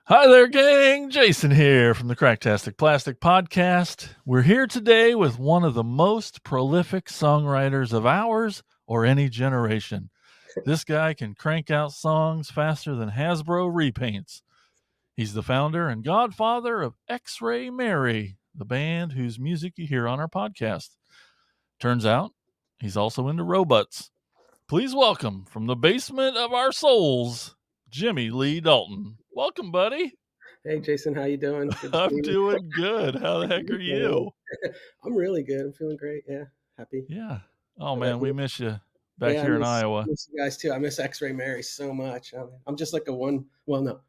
Hi there, gang. Jason here from the Cracktastic Plastic podcast. We're here today with one of the most prolific songwriters of ours or any generation. This guy can crank out songs faster than Hasbro repaints. He's the founder and godfather of X-Ray Mary, the band whose music you hear on our podcast. Turns out he's also into robots. Please welcome from the basement of our souls, Jimmie Lee Dalton. Welcome, buddy. Hey Jason, how you doing? Good to see I'm you. doing good. How the heck are you? I'm really good. I'm feeling great. Yeah, happy. Yeah. Oh, How about man, we you? miss you back Yeah, here in Iowa. miss you guys too. I miss X-Ray Mary so much. I'm just like a one. Well, no,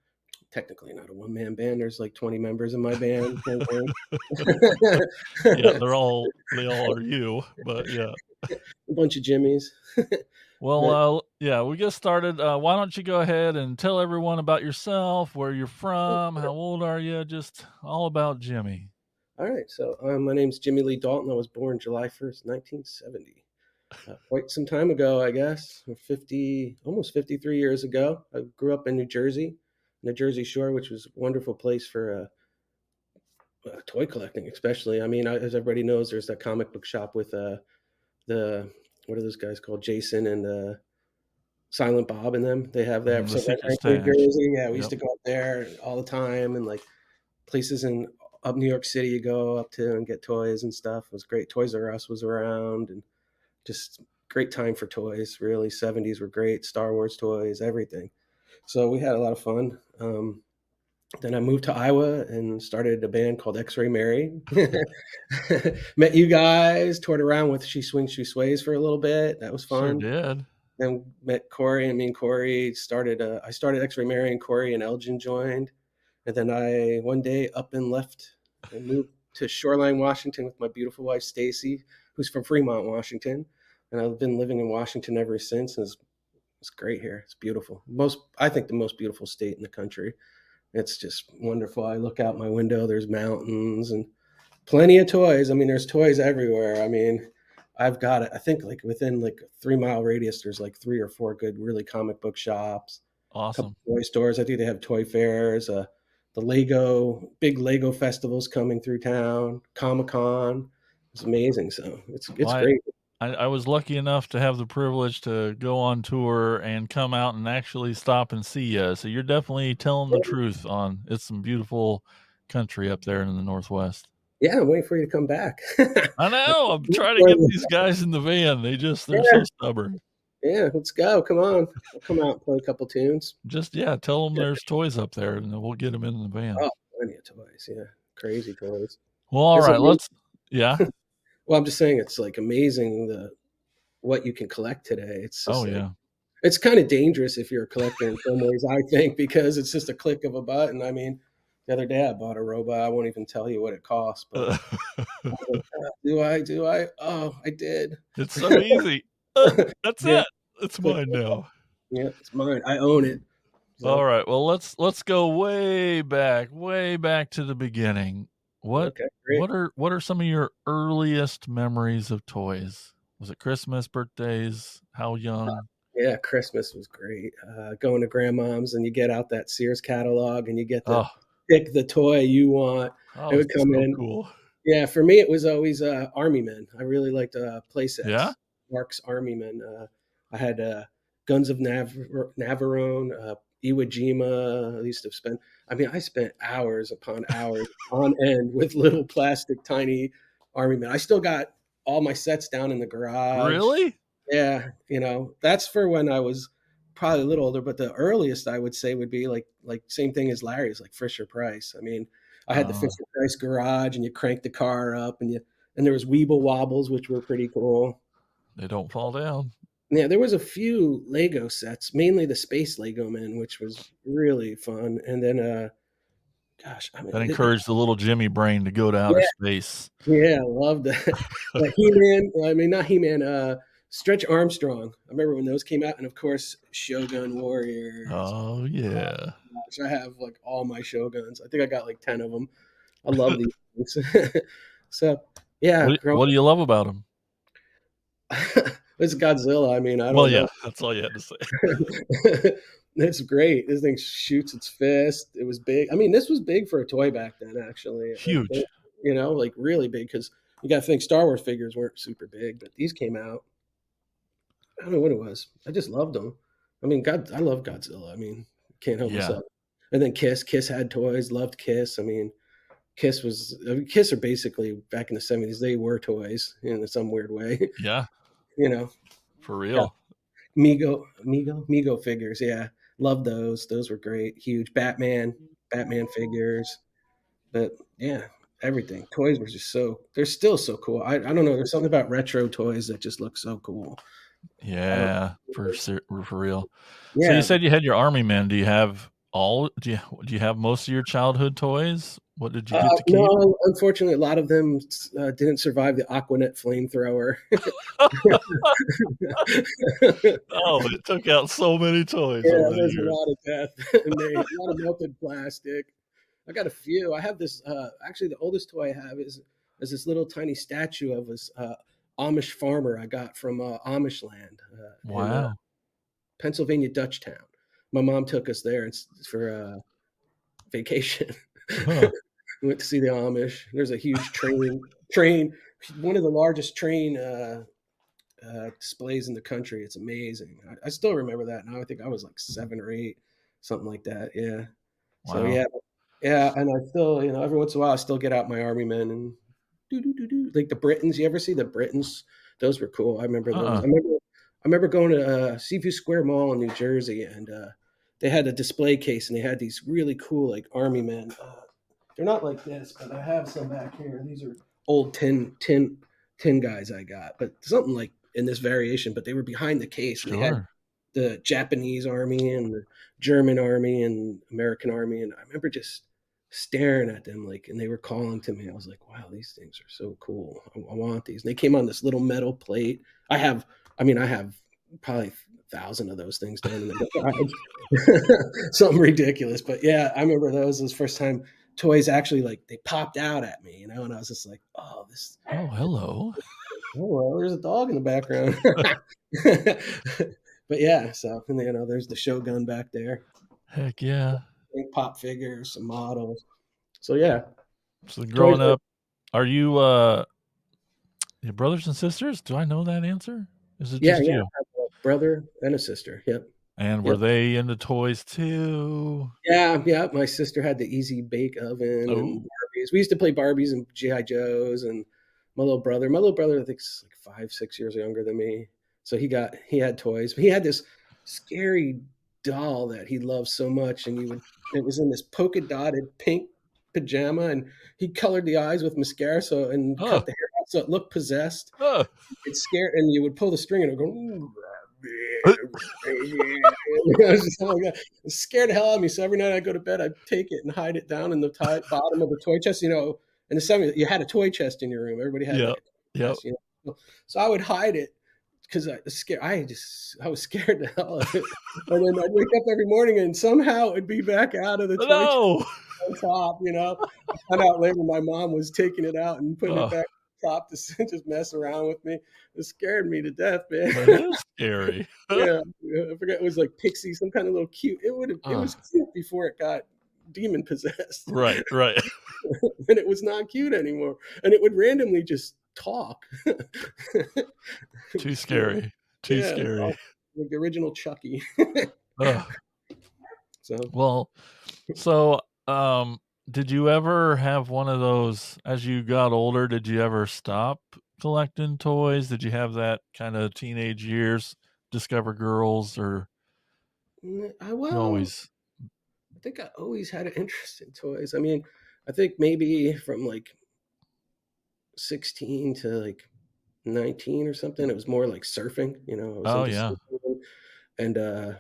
technically not a one-man band. There's like 20 members in my band. Yeah, they all are you, but yeah. A bunch of Jimmies. But Well, yeah, we get started. Why don't you go ahead and tell everyone about yourself, where you're from, how old are you, just all about Jimmie. all right, so my name's Jimmie Lee Dalton. I was born July 1st, 1970. Quite some time ago, I guess, 50, almost 53 years ago. I grew up in New Jersey, in the Jersey Shore, which was a wonderful place for toy collecting, especially. I mean, as everybody knows, there's that comic book shop with the what are those guys called, Jason and Silent Bob and them. They have that. The So secret right in New stash. Jersey, yeah, we used Yep. to go up there all the time, and like places in up New York City, you go up to and get toys and stuff. It was great. Toys R Us was around, and just great time for toys. Really, 70s were great. Star Wars toys, everything. So we had a lot of fun. Then I moved to Iowa and started a band called X-Ray Mary. Met you guys, toured around with She Swings, She Sways for a little bit. That was Sure fun. did. Then met Corey, and me and Corey started. I started X-Ray Mary, and Corey and Elgin joined. And then I one day up and left and moved to Shoreline, Washington, with my beautiful wife Stacy, who's from Fremont, Washington. And I've been living in Washington ever since. And it's great here. It's beautiful. I think the most beautiful state in the country. It's just wonderful. I look out my window, there's mountains and plenty of toys. I mean, there's toys everywhere. I mean, I've got it. I think like within like a 3 mile radius, there's like 3 or 4 good, really comic book shops, a couple Awesome. toy stores. I think they have toy fairs, big Lego festivals coming through town, Comic-Con. It's amazing. So it's Well, great. I was lucky enough to have the privilege to go on tour and come out and actually stop and see you. So you're definitely telling the truth on it's some beautiful country up there in the Northwest. Yeah, I'm waiting for you to come back. I know. I'm trying to get these guys in the van. They're so Yeah, stubborn. yeah, let's go. Come on. I'll come out and play a couple tunes. Just, yeah, tell them there's toys up there and then we'll get them in the van. Oh, plenty of toys. Yeah, crazy toys. Well, all It's right. amazing. Yeah. Well, I'm just saying it's like amazing what you can collect today. It's Oh, just like yeah. it's kind of dangerous if you're a collector in some ways, I think, because it's just a click of a button. I mean, the other day I bought a robot. I won't even tell you what it cost, but I was like, do I? Do I? Oh, I did. It's so easy. That's Yeah, it. It's it's like, mine now. yeah, it's mine. I own it. All So right. Well, let's go way back to the beginning. What okay, great. what are some of your earliest memories of toys? Was it Christmas, birthdays? How young? Yeah, Christmas was great. Going to grandmom's and you get out that Sears catalog and you get to Oh, pick the toy you want. It oh, would come so in. cool. Yeah, for me, it was always Army Men. I really liked play Yeah? sets. Mark's Army Men. I had Guns of Navarone, Iwo Jima. I used to spend, I mean, I spent hours upon hours on end with little plastic, tiny Army Men. I still got all my sets down in the garage. Really? Yeah, that's for when I was probably a little older, but the earliest I would say would be like same thing as Larry's, like Fisher Price. I mean, I had the Uh, Fisher Price garage, and you crank the car up, and there was Weeble Wobbles, which were pretty cool. they don't fall down. Yeah, there was a few Lego sets, mainly the Space Lego Men, which was really fun. And then, gosh, I mean, That encouraged the little Jimmy brain to go to outer yeah, space. yeah, I love that. The He-Man, I mean, not He-Man, Stretch Armstrong. I remember when those came out, and of course, Shogun Warriors. Oh, Oh yeah. my gosh, I have like all my Shoguns. I think I got like 10 of them. I love these things. So, yeah, What do you love about him? it's Godzilla. I mean, I Well, don't yeah, know. that's all you had to say. That's great. This thing shoots its fist. It was big. I mean, this was big for a toy back then, actually. Huge. You know, like really big, because you got to think Star Wars figures weren't super big, but these came out. I don't know what it was. I just loved them. I mean, God, I love Godzilla. I mean, can't help Yeah. myself. And then Kiss. Kiss had toys. Loved Kiss. I mean, Kiss are basically back in the 70s. They were toys in some weird way. Yeah. You know, For got real. Mego figures. Yeah, love those. Those were great. Huge Batman figures. But yeah, everything. Toys were just they're still so cool. I don't know. There's something about retro toys that just look so cool. I don't Yeah. For real. So you Yeah. said you had your Army Men. Do you have do you have most of your childhood toys? What did you get to keep? No, unfortunately, a lot of them didn't survive the Aquanet flamethrower. Oh, it took out so many toys Yeah, over the there's a years. lot of death and a lot of melted plastic. I got a few. I have this. Actually, the oldest toy I have is this little tiny statue of this Amish farmer I got from Amish land in Wow. Pennsylvania, Dutchtown. My mom took us there for vacation. Huh. We went to see the Amish. There's a huge train, one of the largest train displays in the country. It's amazing. I still remember that now. I think I was like 7 or 8, something like that. Yeah. So Wow. yeah, and I still, every once in a while, I still get out my Army Men and do like the Britons. You ever see the Britons? Those were cool. I remember those. Uh-uh. I remember going to Seaview Square Mall in New Jersey, and they had a display case, and they had these really cool like Army Men. They're not like this, but I have some back here. These are old tin guys I got, but something like in this variation. But they were behind the case, and they had Sure. the Japanese army and the German army and American army, and I remember just staring at them like, and they were calling to me. I was like, wow, these things are so cool. I want these. And they came on this little metal plate. I have probably 1,000 of those things down in the garage. Something ridiculous. But yeah, I remember those was the first time toys actually like they popped out at me, and I was just like, oh, this. Oh, hello. Oh, well, there's a dog in the background. But yeah, so and there's the Shogun back there. Heck yeah. Pop figures, some models. So yeah, So toys growing are up, are you your brothers and sisters? Do I know that answer? Is it yeah, just yeah. you? I have a brother and a sister. Yep, And were yep. they into toys too? Yeah, yeah. My sister had the easy bake oven and Oh. Barbies. We used to play Barbies and GI Joes, and my little brother, I think, is like 5, 6 years younger than me. So he had toys. But he had this scary doll that he loved so much, and it was in this polka dotted pink pajama, and he colored the eyes with mascara, and Oh. cut the hair out so it looked possessed. Oh. It's scared, and you would pull the string, and it would go. Ooh, Uh, I was just, oh my God. It scared the hell out of me. So every night I go to bed, I take it and hide it down in the bottom of the toy chest. In the 70s, you had a toy chest in your room. Everybody had Yep. like a toy Yep. chest, So I would hide it because I was scared. I was scared the hell of it. And then I'd wake up every morning and somehow it'd be back out of the toy chest No. on top. I found out later my mom was taking it out and putting it Oh, back on top to just mess around with me. It scared me to death, man. that is scary. Yeah, I forget it was like Pixie, some kind of little cute. It Uh, was cute before it got demon possessed, right. Right. and it was not cute anymore. And it would randomly just talk. Too Yeah, scary. Too yeah, scary. like the original Chucky. Ugh. So Well, so did you ever have one of those as you got older? Did you ever stop collecting toys? Did you have that kind of teenage years, discover girls, or you well, always? I think I always had an interest in toys. I mean, I think maybe from like 16 to like 19 or something, it was more like surfing. I was Oh into yeah. surfing and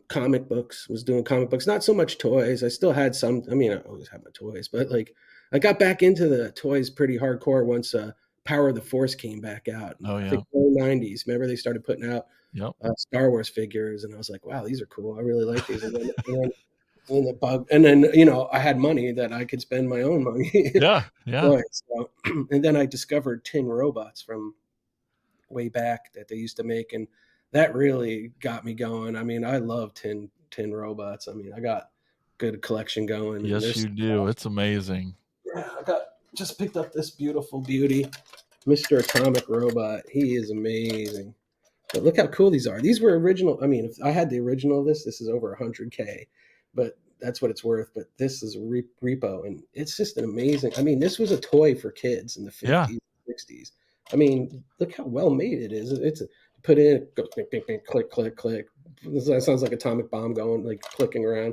comic books. Was doing comic books, not so much toys. I still had some. I mean, I always had my toys, but like I got back into the toys pretty hardcore once Power of the Force came back out. Oh I yeah. think early 90s. Remember they started putting out Yep. Star Wars figures, and I was like, wow, these are cool. I really like these. And the bug, and then I had money that I could spend my own money. Yeah. Yeah. Toys. So, and then I discovered tin robots from way back that they used to make, and that really got me going. I mean, I love tin robots. I mean, I got good collection going, and Yes, there's you do. It's amazing. yeah, I got just picked up this beautiful beauty, Mr. Atomic Robot. He is amazing. But look how cool these are. These were original. I mean, if I had the original of this is over 100K, but that's what it's worth. But this is a repo, and it's just an amazing. I mean, this was a toy for kids in the Yeah. 50s, 60s. I mean, look how well made it is. It's put in, go bing, bing, bing, click, click, click. That sounds like atomic bomb going, like clicking around.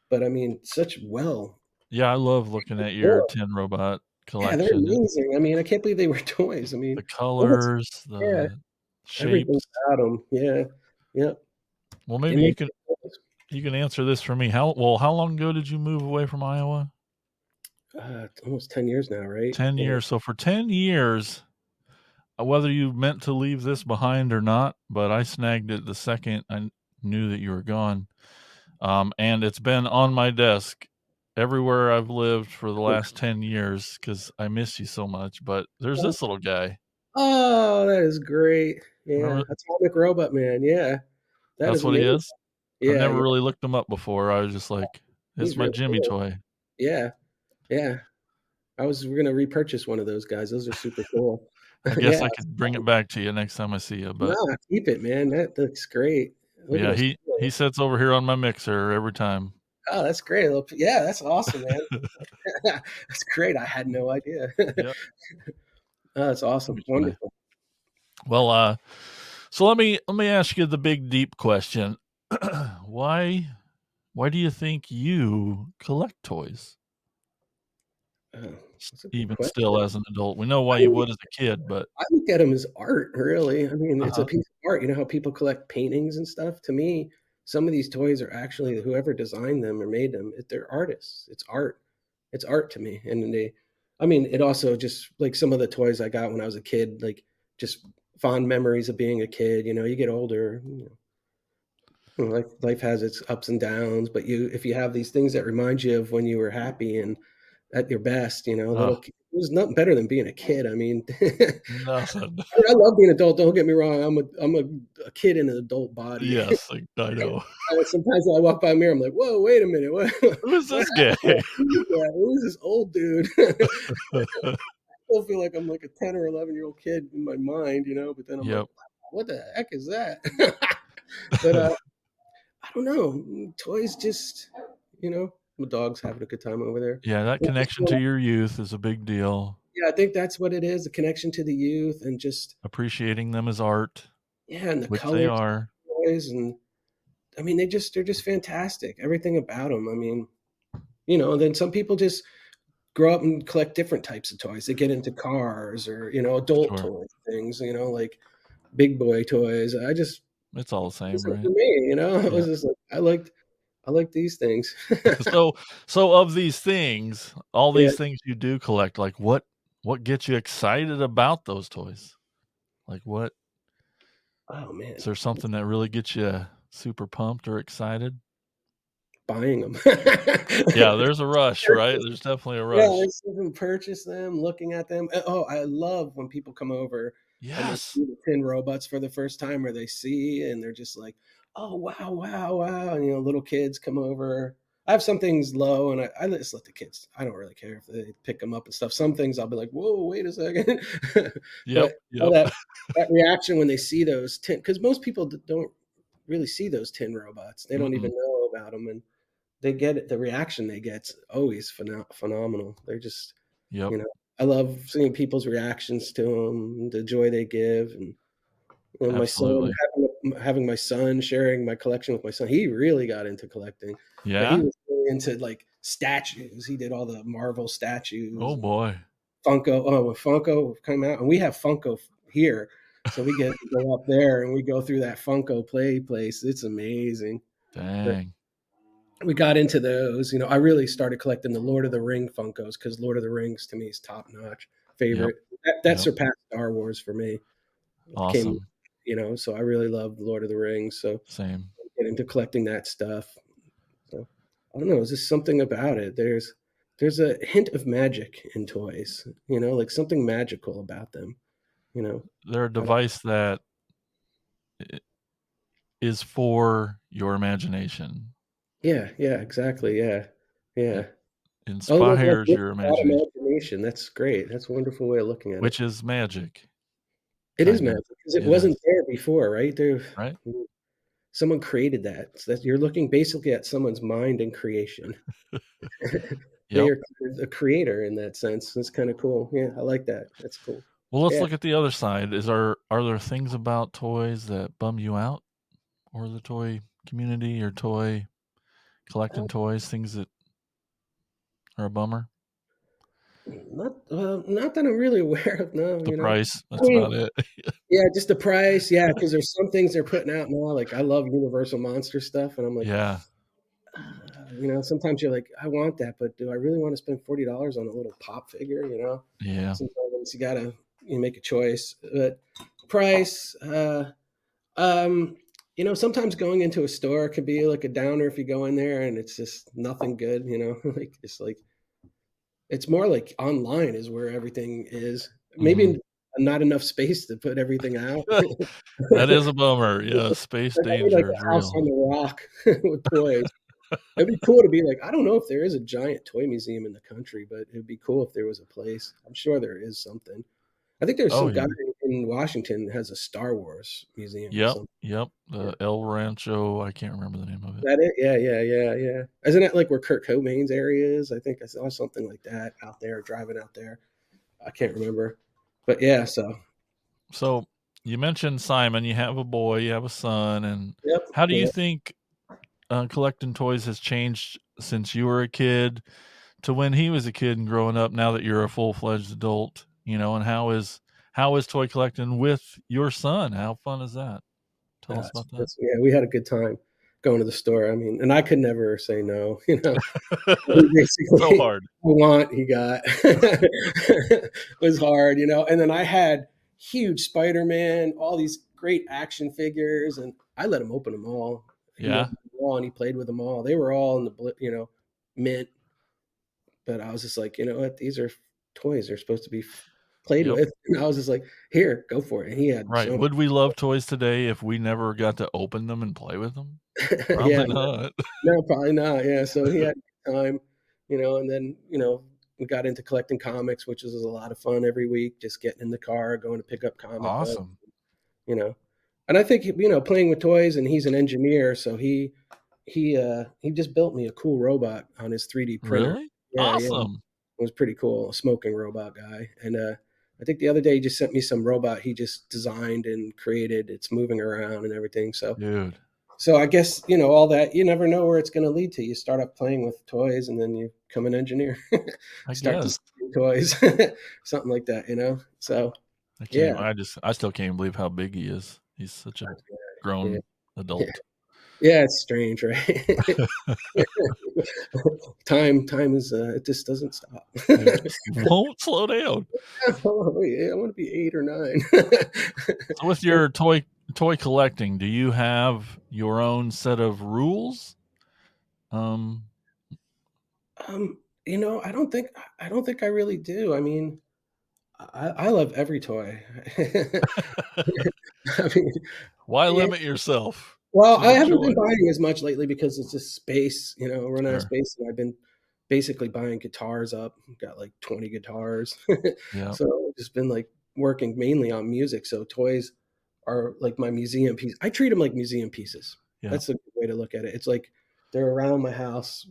But I mean, such well. Yeah, I love looking at your Cool. tin robot Yeah, they're collection. amazing. I mean, I can't believe they were toys. I The mean, almost colors, yeah, the everything shapes. about them. Yeah, yeah. Well, They maybe make you can answer this for me. How long ago did you move away from Iowa? almost 10 years now, right? 10 Yeah. years. So for 10 years, whether you meant to leave this behind or not, but I snagged it the second I knew that you were gone. And it's been on my desk everywhere I've lived for the last 10 years because I miss you so much. But there's this little guy. Oh, that is great. Yeah. Remember, Atomic Robot Man. Yeah. That that's is what he amazing. is. I've Yeah, never yeah. really looked him up before. I was just like, it's He's my real Jimmy cool. toy. Yeah. Yeah. We're gonna repurchase one of those guys. Those are super cool. I guess Yeah. I could bring it back to you next time I see you. No, But keep it, man. That looks great. Look at yeah, those he toys. sits over here on my mixer every time. Oh, that's great. Yeah, that's awesome, man. That's great. I had no idea. Yep, Oh, that's awesome. Jimmy toy. Wonderful. Well, so let me ask you the big deep question. why why do you think you collect toys? Oh, that's a good Even question. still as an adult. We know why I you mean, would as a kid, but I look at them as art, really. I mean, it's a uh-huh. piece of art. You know how people collect paintings and stuff? To me, some of these toys are actually whoever designed them or made them, they're artists. It's art. It's art to me. And I mean, it also just like some of the toys I got when I was a kid, like just fond memories of being a kid. You know, you get older, life has its ups and downs, but if you have these things that remind you of when you were happy and at your best, Ugh, there's nothing better than being a kid. I mean, nothing. I love being an adult. Don't get me wrong. I'm a kid in an adult body. Yes, I know. Sometimes when I walk by a mirror, I'm like, whoa, wait a minute, Who's what this guy? happened? Who's this old dude? I still feel like I'm like a 10 or 11-year-old kid in my mind, but then I'm like, Yep. what the heck is that? But I don't know. Toys just, my dog's having a good time over there. Yeah, that It's just, connection to your youth is a big deal. yeah, I think that's what it is, the connection to the youth and just, Appreciating them as art, yeah, and the which they colors, are. toys, and I mean, they're just fantastic. Everything about them. I mean, then some people just grow up and collect different types of toys. They get into cars or, adult Sure. toy things, like big boy toys. It's all the This same, is right? for me, it Yeah. was just like, I like these things. So so of these things, all Yeah. these things you do collect, like what gets you excited about those toys? Like what Oh is man, there something that really gets you super pumped or excited? buying them. Yeah, there's a rush, right? There's definitely a Yeah, rush. let's even purchase them, looking at them. Oh, I love when people come over and they Yes. see the tin robots for the first time, or they see and they're just like, "Oh, wow, wow, wow!" And little kids come over. I have some things low, and I just let the kids. I don't really care if they pick them up and stuff. Some things I'll be like, "Whoa, wait a second!" Yep, But all yep. that reaction when they see those tin, because most people don't really see those tin robots. They don't Mm-mm. even know about them, and they get it. The reaction they get's always phenomenal. They're just, Yep. you know, I love seeing people's reactions to them, the joy they give, and my son Absolutely. having my son sharing my collection with my son. He really got into collecting, but he Yeah? was really into like statues. He did all the Marvel Oh statues and boy. Funko. Oh, when Funko came out, and we have Funko here, so we get to go up there and we go through that Funko play place. It's amazing. But Dang. we got into those. I really started collecting the Lord of the Ring Funkos because Lord of the Rings to me is top notch Yep. favorite. That Yep. surpassed Star Wars for me. It came, Awesome. so I really love the Lord of the Rings. So Same. get into collecting that stuff. So I don't know. Is just something about it? There's a hint of magic in toys. Like something magical about them. You know, They're a I don't, device that is for your imagination. Yeah, yeah, exactly. Yeah, It yeah. Oh, like inspires with your that imagination, imagination. That's great. That's a wonderful way of looking at it. which is magic, It is kind of. magic because it It is, wasn't there before, right? There, right? someone created that. So that you're looking basically at someone's mind and creation. They Yep. are a creator in that sense. It's kind of cool. Yeah, I like that. That's cool. Well, let's Yeah. look at the other side. Are there things about toys that bum you out, or the toy community, or toy collecting toys, things that are a bummer? Not that I'm really aware of, no, The price, I that's about mean, it. yeah, just the price, yeah, because there's some things they're putting out now, like, I love Universal Monster stuff, and I'm like, Yeah, sometimes you're like, "I want that, but do I really wanna spend $40 on a little pop figure?" yeah. Sometimes you make a choice, but price, sometimes going into a store could be like a downer if you go in there and it's just nothing good, like, it's like it's more like online is where everything is. Mhm. Maybe not enough space to put everything out. That is a bummer. Yeah, space Like, I need, like, danger is a house real. on the rock with toys. It'd be cool to be like I don't know if there is a giant toy museum in the country, but it'd be cool if there was a place. I'm sure there is something. I think there's Oh, some guy yeah. in Washington that has a Star Wars museum or Yep, something. yep, Yeah. the El Rancho, I can't remember the name of it. That it? Yeah, yeah, yeah, yeah. Isn't that, like, where Kurt Cobain's area is? I think I saw something like that out there, driving out there. I can't remember. But, yeah, so So, you mentioned Simon, you have a boy, you have a son, and yep, how do you yeah. think, collecting toys has changed since you were a kid to when he was a kid and growing up now that you're a full-fledged adult, and how is toy collecting with your son? How fun is that? Tell us about that. Yeah, we had a good time going to the store. I mean, and I could never say no, He So basically hard. he got. Was hard. And then I had huge Spider-Man, all these great action figures, and I let him open them all. He Yeah? opened them all and he played with them all. They were all in the mint, but I was just like, "You know what? These are toys. They're supposed to be played Yep. with." And I was just like, "Here, go for it." And he had Right. so Would we love toys today if we never got to open them and play with them? yeah, Probably not. no, probably not. Yeah, so he had a good time, and then we got into collecting comics, which was a lot of fun every week. Just getting in the car, going to pick up comic books, Awesome. you know. And I think playing with toys, and he's an engineer, so he just built me a cool robot on his 3D printer. Really? Yeah, yeah, it Awesome. was pretty cool. A smoking robot guy, and I think the other day he just sent me some robot he just designed and created. It's moving around and everything. So Dude, I guess, all that you never know where it's gonna lead to. You start off playing with toys and then you become an engineer. I Start guess. designing toys, something like that. So, yeah. I still can't believe how big he is. He's such a Yeah, grown yeah. adult. Yeah, it's strange, right? Time is, it just doesn't stop. It just won't slow down. Oh, yeah, I wanna be 8 or 9. So with your toy collecting, do you have your own set of rules? Um, I don't think I really do. I mean, I love every toy. I mean, why yeah. limit yourself Well, I to haven't joy? been buying as much lately because it's just space, running out of Sure. space, and I've been basically buying guitars up. I've got, like, 20 guitars. Yeah. So, I've just been, like, working mainly on music, so toys are, like, my museum piece. I treat them like museum pieces. Yeah. That's a good way to look at it. It's like they're around my house,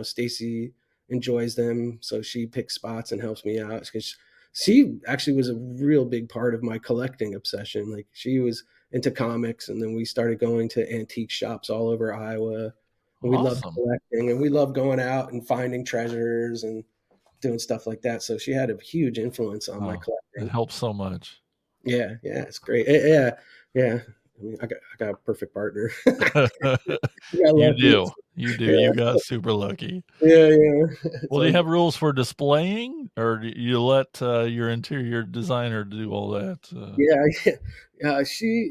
Stacy enjoys them, so she picks spots and helps me out because she actually was a real big part of my collecting obsession. Like, she was into comics, and then we started going to antique shops all over Iowa, and we loved Awesome. collecting, and we loved going out and finding treasures and doing stuff like that. So she had a huge influence on my Oh, it collecting. helps so much. Yeah, yeah, it's great. Yeah, yeah. I mean, I got a perfect partner. I got You lucky. do. You do. Yeah, You got super lucky. yeah, yeah. Well, do you have rules for displaying, or do you let, your interior designer do all that? Yeah, yeah,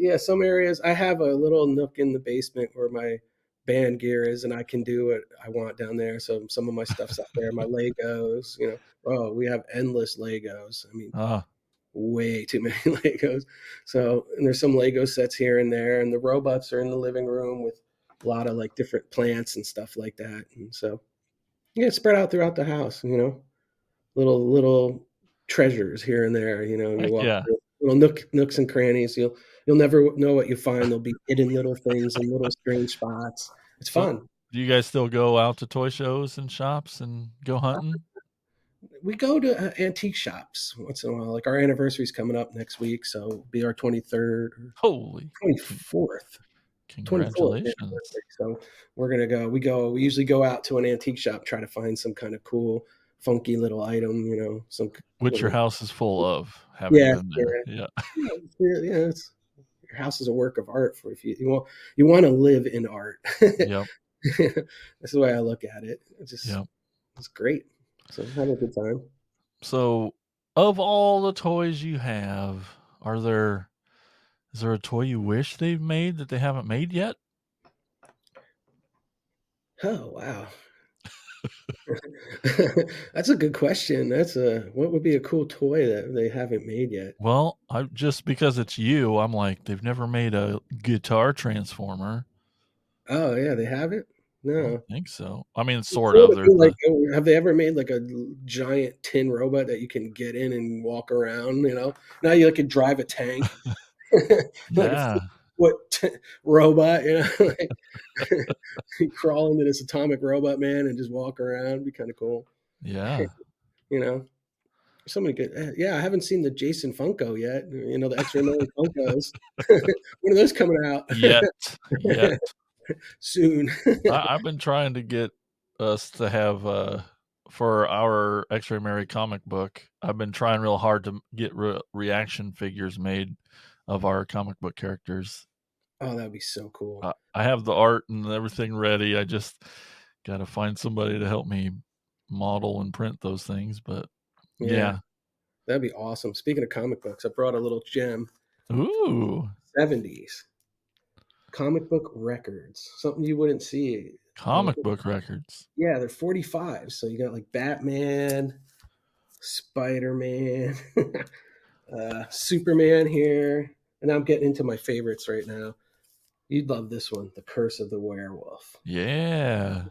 yeah. Some areas I have a little nook in the basement where my band gear is, and I can do what I want down there. So some of my stuff's out there. My Legos. Oh, we have endless Legos. I mean, Ah, way too many Legos. So, and there's some Lego sets here and there, and the robots are in the living room with a lot of like different plants and stuff like that. And so, yeah, it's spread out throughout the house, little treasures here and there. You Heck walk yeah. through little nooks and crannies. You'll never know what you find. There'll be hidden little things in little strange spots. It's So, fun. do you guys still go out to toy shows and shops and go hunting? We go to antique shops once in a while. Like our anniversary's coming up next week, so it'll be our 23rd or Holy, 24th. 24th congratulations. anniversary. So we're gonna go. We usually go out to an antique shop, try to find some kind of cool, funky little item. Some Which your little. house is full of, having Yeah, been yeah, there. Yeah. It's your house is a work of art. For if you want to live in art. Yep. That's the way I look at it. Yep. It's great. So have a good time. So, of all the toys you have, is there a toy you wish they've made that they haven't made yet? Oh wow. That's a good question. What would be a cool toy that they haven't made yet? Well, I just because it's you, I'm like, they've never made a guitar transformer. Oh yeah, they haven't? I don't No. think so. I mean, It's sort cool of. to There's be like, the have they ever made like a giant tin robot that you can get in and walk around? Now you can drive a tank, like a yeah, robot. Like you crawl into this atomic robot man and just walk around. Be kind of cool. yeah. You know, Somebody good. Yeah, I haven't seen the Jason Funko yet. The X-Ray Man Funkos. When are those coming out? Yet. Soon. I've been trying to get us to have for our X-Ray Mary comic book. I've been trying real hard to get reaction figures made of our comic book characters. Oh, that'd be so cool. I have the art and everything ready. I just got to find somebody to help me model and print those things. But Yeah, yeah, that'd be awesome. Speaking of comic books, I brought a little gem. ooh, 70s comic book records. Something you wouldn't see. comic book records. Yeah, they're 45. So you got like Batman, Spider-Man, Superman here. And I'm getting into my favorites right now. You'd love this one, The Curse of the Werewolf. Yeah,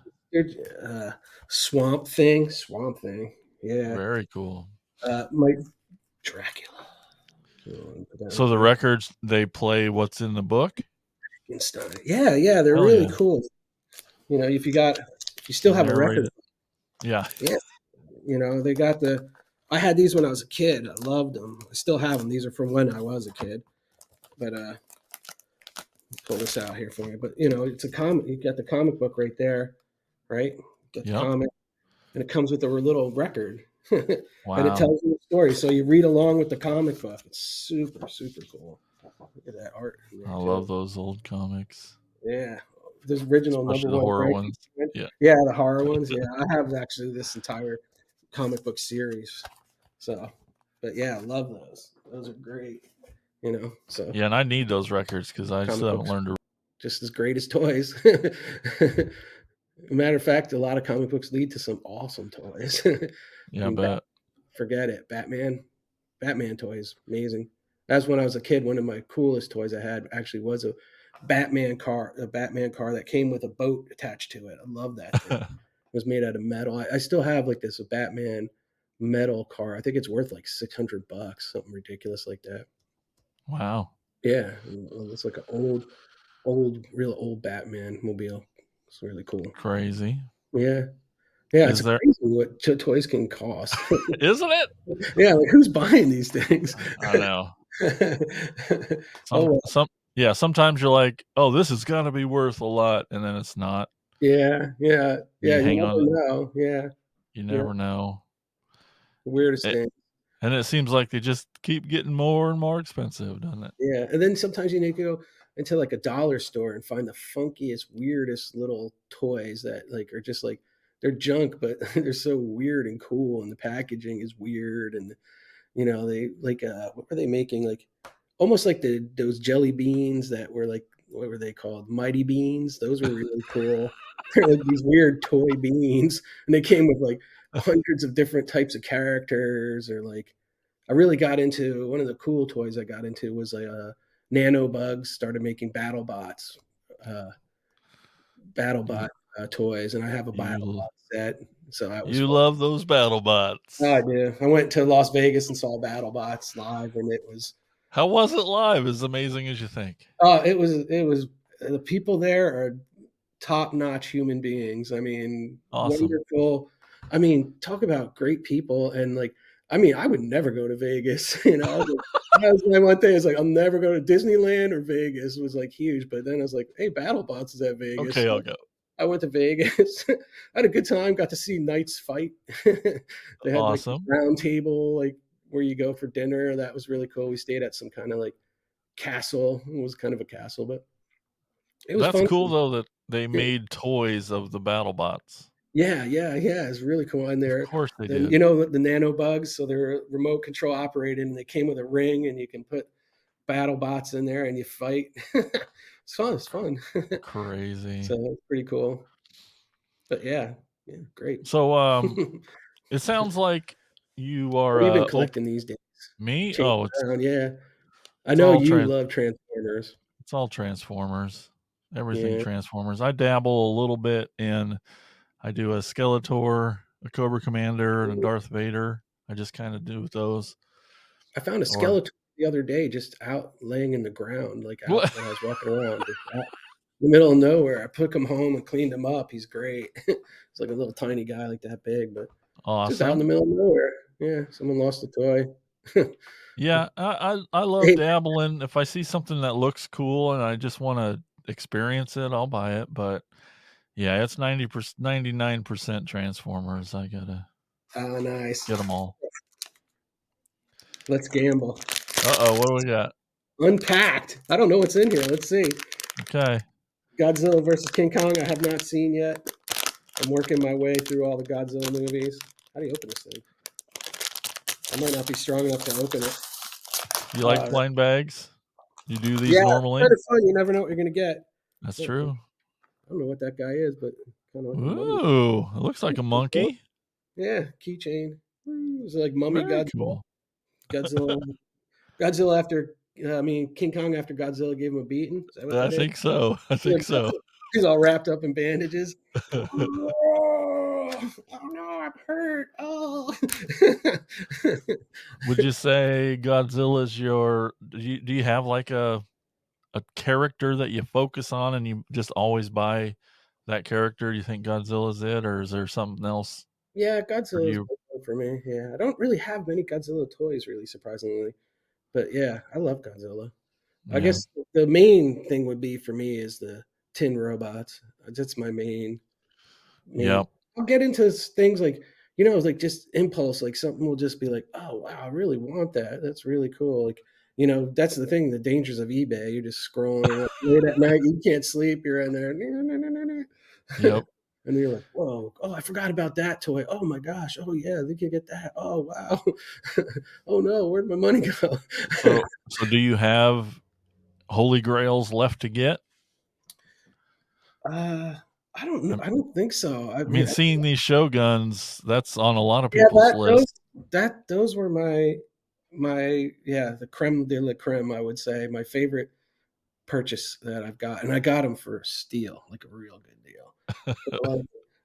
Swamp Thing. Swamp Thing. Yeah. very cool. Mike Dracula. So the records they play what's in the book. Yeah, they're Hell really yeah. cool. If you still have a Narrate record, it. Yeah. they got I had these when I was a kid. I loved them. I still have them. These are from when I was a kid. But pull this out here for you. But it's a comic. You got the comic book right there, right? You got the Yep. comic, and it comes with a little record, and it Wow. tells you the story. So you read along with the comic book. It's super, super cool. Look at that art. I love those old comics. Yeah, those original Especially number the one horror Frank. ones. Yeah. Yeah, the horror ones. Yeah, I have actually this entire comic book series. So, but yeah, I love those. Those are great. So Yeah, and I need those records because I comic still haven't books learned to. just as great as toys. Matter of fact, a lot of comic books lead to some awesome toys. Yeah, I bet. Forget it. Batman toys, amazing. That's when I was a kid. One of my coolest toys I had actually was a Batman car that came with a boat attached to it. I love that thing. It was made out of metal. I still have like this Batman metal car. I think it's worth like $600, something ridiculous like that. Wow. Yeah, it's like an real old Batman mobile. It's really cool. Crazy. Yeah. Yeah, it's Is there? crazy what toys can cost. Isn't it? Yeah, like who's buying these things? I know. Oh, well. Sometimes you're like, oh, this has got to be worth a lot, and then it's not. Yeah. You You hang never on. know. Yeah. You Yeah. never know. The weirdest thing. And it seems like they just keep getting more and more expensive, doesn't it? Yeah. And then sometimes you need to go into like a dollar store and find the funkiest, weirdest little toys that like are just like they're junk, but they're so weird and cool, and the packaging is weird, and they like what were they making, like almost like those jelly beans that were like, what were they called, mighty beans. Those were really cool. They're like these weird toy beans, and they came with like hundreds of different types of characters, or like I really got into one of the cool toys I got into was Nano Bugs started making uh, You BattleBot toys, and I have a you BattleBot set, so that was you fun. love those battle Oh, I bots. do. I went to Las Vegas and saw BattleBots live, and How was it live? As amazing as you think? it was the people there are top-notch human beings. I mean, Awesome. wonderful. I mean, talk about great people and, like, I would never go to Vegas, that was my one thing. It's like, I'll never go to Disneyland or Vegas was, like, huge, but then I was like, "Hey, BattleBots is at Vegas." Okay, So I'll go. I went to Vegas. I had a good time, got to see knights fight. They had, like, this Awesome. round table, like, where you go for dinner. That was really cool. We stayed at some kinda, like, castle. It was kind of a castle, but it was That's fun. cool though that they made toys of the battle bots. Yeah, yeah, yeah, it's really cool, and Of they're course they then did. the nano bugs, so they're remote control operated, and they came with a ring, and you can put battle bots in there, and you fight. It's fun. Crazy. So, it's pretty cool. But yeah, yeah, great. So, What it sounds like you are, have you been op collecting these days? me? Change Oh, around, yeah. I it's know all you love Transformers. it's all Transformers. Everything Yeah. Transformers. I dabble a little bit in I do a Skeletor, a Cobra Commander, and a Mhm. Darth Vader. I just kinda do those. I found a Or skeleton the other day just out laying in the ground, like, out what? when I was walking around, just out in the middle of nowhere. I took him home and cleaned him up. He's great. He's like a little tiny guy, like that big, but just out in the Awesome. middle of nowhere. Yeah, someone lost a toy. Yeah, I love Hey, dabbling. If I see something that looks cool and I just wanna experience it, I'll buy it, but yeah, it's 99% Transformers. I gotta oh, nice. get them all. Let's gamble. Uh-oh, what do we got? Unpacked. I don't know what's in here. Let's see. Okay. Godzilla versus King Kong. I have not seen yet. I'm working my way through all the Godzilla movies. How do you open this thing? I might not be strong enough to open it. You like Uh, blind bags? You do these yeah, it's normally? kind of fun. You never know what you're gonna get. That's Oh, true. I don't know what that guy is, but kind of like a mummy. Ooh, it looks like a monkey. Yeah, keychain. It's like mummy Very Godzilla. cool. Godzilla. Godzilla after. King Kong after Godzilla gave him a beating. Is that what I that is? think so. I Yeah, think so. he's all wrapped up in bandages. Oh, oh no, I'm hurt. Oh. Would you say Godzilla's your do you have like a character that you focus on and you just always buy that character? You think Godzilla's it, or is there something else Yeah, for Godzilla's you? big one for me. Yeah, I don't really have many Godzilla toys, really, surprisingly. But yeah, I love Godzilla. I Yeah. guess the main thing would be for me is the tin robots. That's my main. Yep. I'll get into things like, like just impulse, like something will just be like, oh wow, I really want that. That's really cool. Like, that's the thing, the dangers of eBay. You're just scrolling and like late at night, you can't sleep, you're in there. Yep. And you're like, whoa, oh, I forgot about that toy. Oh my gosh. Oh yeah, they can get that. Oh wow. Oh no, where'd my money go? So do you have holy grails left to get? uh I don't know. I I don't think so. I I mean, mean, seeing these Shoguns, that's on a lot of yeah, people's list. those were my yeah, the creme de la creme, I would say, my favorite purchase that I've got, and I got them for a steal, like a real good deal. So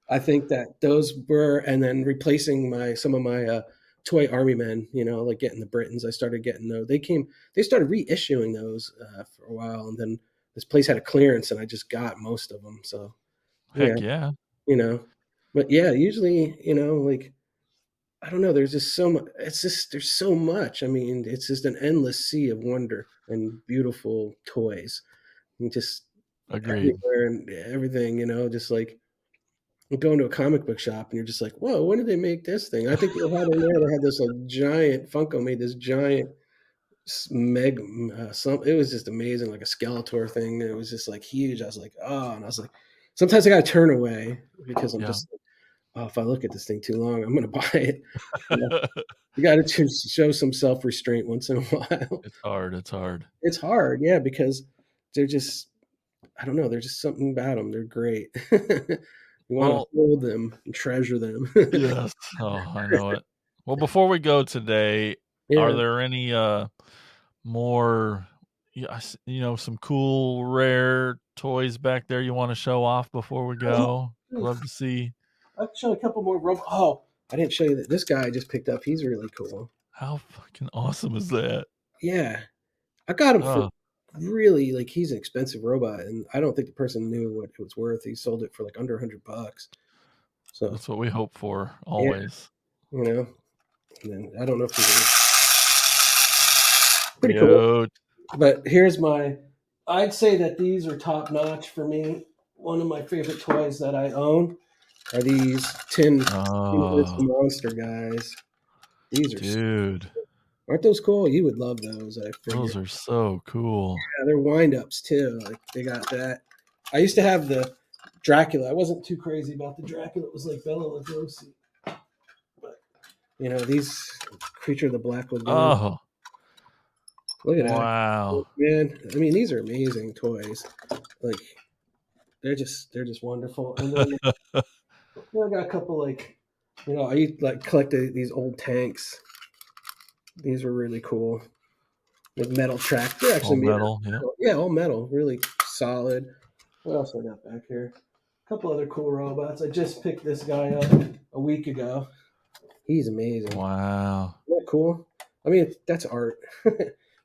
I think that those were, and then replacing some of my toy army men, like getting the Britons. I started getting those. They started reissuing those for a while, and then this place had a clearance, and I just got most of them. So yeah, Heck yeah. you know, but yeah, usually, like, I don't know. There's just so much. It's just there's so much. I mean, it's just an endless sea of wonder and beautiful toys. And just Agreed. everywhere and everything. Just like you go into a comic book shop and you're just like, whoa, when did they make this thing? I think they had in there. They had this like giant Funko made this giant meg. It was just amazing, like a Skeletor thing. It was just like huge. I was like, oh, and I was like, sometimes I got to turn away because I'm Yeah. just like, oh, if I look at this thing too long, I'm gonna buy it. You got to show some self restraint once in a while. It's hard. It's hard. It's hard, yeah, because they're just, I don't know, there's just something about them. They're great. You want to Well, hold them and treasure them. yes. Oh, I know it. Well, before we go today, Are Yeah. there any more, some cool rare toys back there you want to show off before we go? Love to see. I'll show a couple more robots. Oh, I didn't show you that. This guy I just picked up. He's really cool. How fucking awesome is that? Yeah, I got him for Oh, really like he's an expensive robot, and I don't think the person knew what it was worth. He sold it for like under $100. So that's what we hope for yeah, always. you know. And then I don't know if he's pretty cool. Cute. But here's my. I'd say that these are top notch for me. One of my favorite toys that I own are these tin Universal Oh, Monster guys. These are dude. aren't those cool? You would love those. I figure. Those are so cool. Yeah, they're wind ups too. Like they got that. I used to have the Dracula. I wasn't too crazy about the Dracula. It was like Bela Lugosi. But these Creature of the Black Lagoon. Oh, Look at that, wow. man. I mean, these are amazing toys. Like they're just wonderful. And then I got a couple like I used to, like collect these old tanks. These were really cool. Like metal track. They're All actually made out of metal. Yep. metal. Yeah, all metal. Really solid. What else I got back here? A couple other cool robots. I just picked this guy up a week ago. He's amazing. Wow. Isn't that cool? I mean, that's art.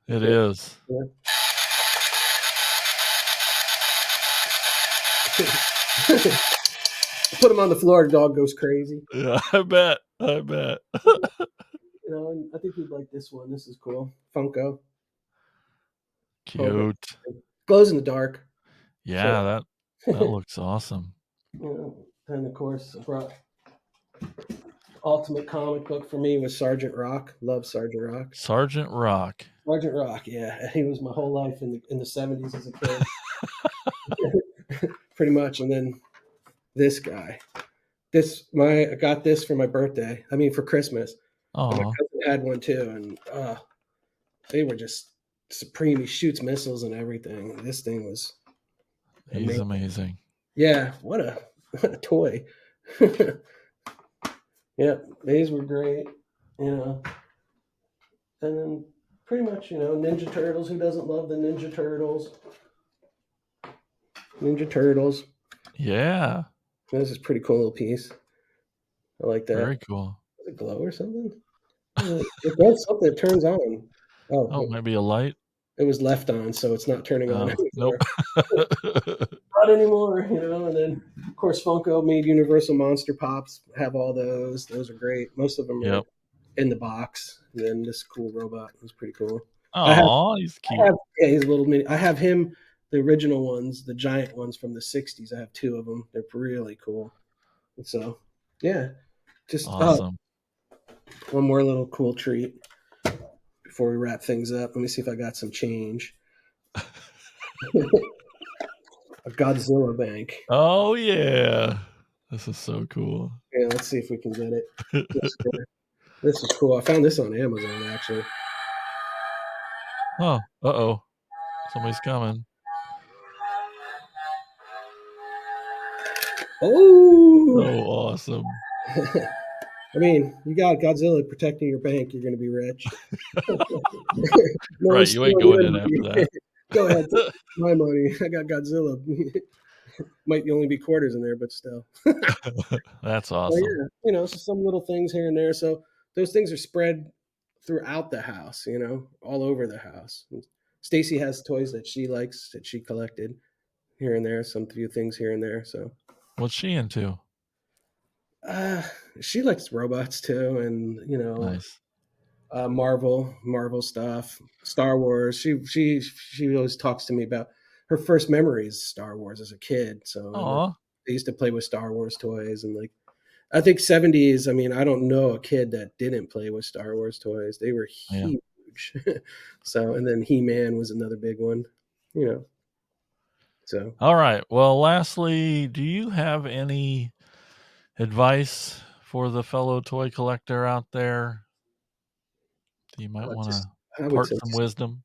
It is. Yeah. Put him on the floor, the dog goes crazy. Yeah, I bet. I bet. And I think you'd like this one. This is cool. Funko. Cute. Glows in the dark. Yeah, So, that looks awesome. and of course, I brought ultimate comic book for me was Sergeant Rock. Love Sergeant Rock. Sergeant Rock. Sergeant Rock, yeah, he was my whole life in the '70s as a kid, pretty much. And then this guy, I got this for my birthday. I mean, for Christmas. And my Oh, cousin had one too, and they were just supreme. He shoots missiles and everything. This thing was he's amazing. amazing. Yeah, what a toy. Yeah, these were great. And then pretty much, Ninja Turtles. Who doesn't love the Ninja Turtles? Ninja Turtles. Yeah. This is a pretty cool little piece. I like that. Very cool. Does it glow or something? It does something. It turns on. Oh, maybe a light. It was left on, so it's not turning on Nope. anymore. Not anymore, And then, of course, Funko made Universal Monster Pops. Have all those. Those are great. Most of them are Yep. in the box. And then this cool robot was pretty cool. Oh, he's cute. Yeah, he's a little mini. I have him, the original ones, the giant ones from the '60s. I have two of them. They're really cool. So, yeah, just Awesome. one more little cool treat before we wrap things up. Let me see if I got some change. A Godzilla bank. Oh yeah. This is so cool. Yeah, let's see if we can get it. This is cool. I found this on Amazon actually. Oh, uh-oh. Somebody's coming. Oh, awesome. I mean, you got Godzilla protecting your bank, you're going to be rich. No, Right, you ain't going in after that. Go ahead, take my money. I got Godzilla. Might only be quarters in there, but still. That's Well, awesome. yeah, so some little things here and there. So those things are spread throughout the house, all over the house. Stacy has toys that she likes that she collected here and there, some few things here and there. So What's she into? she likes robots too, and Nice. Marvel stuff, Star Wars. She always talks to me about her first memories Star Wars as a kid. So Aw. I used to play with Star Wars toys and like I think '70s. I mean, I don't know a kid that didn't play with Star Wars toys. They were Yeah. huge. So and then He-Man was another big one. So All right. Well, lastly, do you have any advice for the fellow toy collector out there? You might want to I would impart say some wisdom.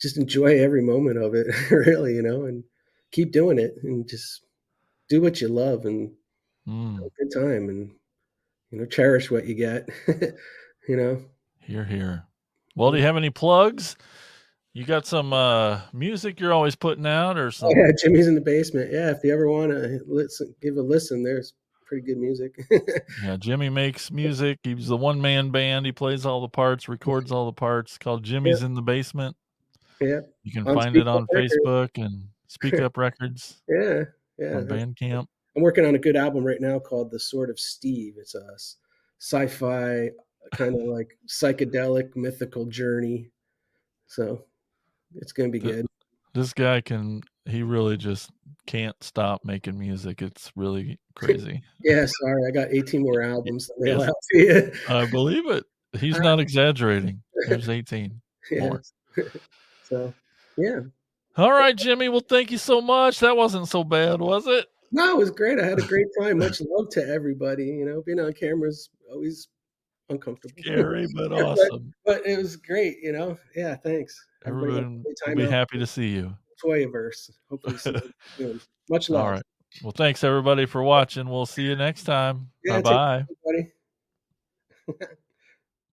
just enjoy every moment of it, really, and keep doing it and just do what you love and have a good time and cherish what you get. you know Hear, hear. Well, do you have any plugs? You got some music you're always putting out, or Oh some? yeah, Jimmy's in the basement. Yeah, if you ever want to listen, give a listen. There's pretty good music. Yeah, Jimmie makes music. He's the one-man band. He plays all the parts, records all the parts. Called Yep, Jimmy's in the Basement. yep. You can On find it Speak Up on Records. Facebook and Speak Up Records Yeah, yeah. on Bandcamp. I'm working on a good album right now called The Sword of Steve. It's a sci-fi kind of like psychedelic mythical journey. So it's gonna be Th- good. This guy he really just can't stop making music. It's really crazy. Yeah, sorry, I got 18 more albums to mail Yes, out to you. I believe it. He's not exaggerating. There's 18 more. Yes. So yeah. All right, Jimmie. Well, thank you so much. That wasn't so bad, was it? No, it was great. I had a great time. Much love to everybody. Being on camera is always uncomfortable. Scary, but but awesome. but it was great. Yeah, thanks. Everybody have a Everyone great will time be out happy to see you. Toyiverse. Hopefully see you soon. Much All love. right. Well, thanks everybody for watching. We'll see you next time. Yeah, take Bye-bye. care, everybody.